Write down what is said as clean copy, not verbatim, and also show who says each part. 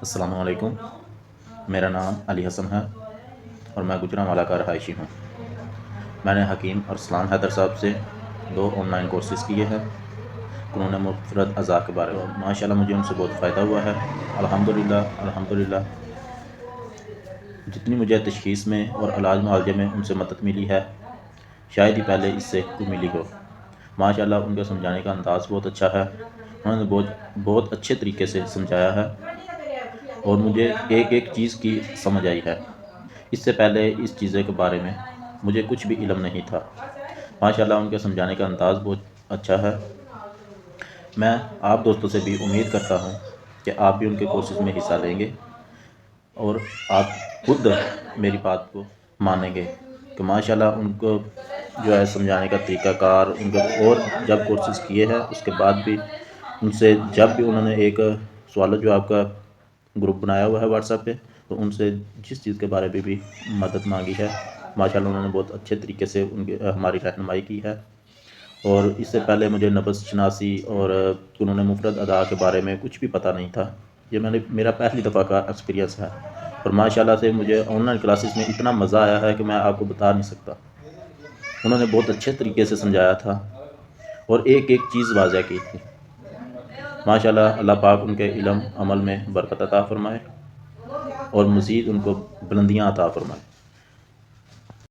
Speaker 1: السلام علیکم، میرا نام علی حسن ہے اور میں گجرانوالہ کا رہائشی ہوں۔ میں نے حکیم ارسلان حیدر صاحب سے 2 آن لائن کورسز کیے ہیں قانون مفرد اعضاء کے بارے میں۔ ماشاءاللہ مجھے ان سے بہت فائدہ ہوا ہے، الحمدللہ۔ جتنی مجھے تشخیص میں اور علاج معالجے میں ان سے مدد ملی ہے، شاید ہی پہلے اس سے کوئی ملی ہو۔ ماشاءاللہ ان کے سمجھانے کا انداز بہت اچھا ہے، انہوں نے بہت اچھے طریقے سے سمجھایا ہے اور مجھے ایک ایک چیز کی سمجھ آئی ہے۔ اس سے پہلے اس چیزیں کے بارے میں مجھے کچھ بھی علم نہیں تھا۔ ماشاءاللہ ان کے سمجھانے کا انداز بہت اچھا ہے۔ میں آپ دوستوں سے بھی امید کرتا ہوں کہ آپ بھی ان کے کورسز میں حصہ لیں گے اور آپ خود میری بات کو مانیں گے کہ ماشاءاللہ ان کو جو ہے سمجھانے کا طریقہ کار ان کے، اور جب کورسز کیے ہیں اس کے بعد بھی ان سے جب بھی انہوں نے ایک سوال جواب کا گروپ بنایا ہوا ہے واٹس ایپ پہ، تو ان سے جس چیز کے بارے میں بھی مدد مانگی ہے، ماشاءاللہ انہوں نے بہت اچھے طریقے سے ہماری رہنمائی کی ہے۔ اور اس سے پہلے مجھے نبض شناسی اور قانون مفرد اعضاء کے بارے میں کچھ بھی پتہ نہیں تھا۔ یہ میرا پہلی دفعہ کا ایکسپیرینس ہے اور ماشاءاللہ سے مجھے آن لائن کلاسز میں اتنا مزہ آیا ہے کہ میں آپ کو بتا نہیں سکتا۔ انہوں نے بہت اچھے طریقے سے سمجھایا تھا اور ایک ایک چیز واضح کی تھی۔ ماشاءاللہ اللہ پاک ان کے علم عمل میں برکت عطا فرمائے اور مزید ان کو بلندیاں عطا فرمائے۔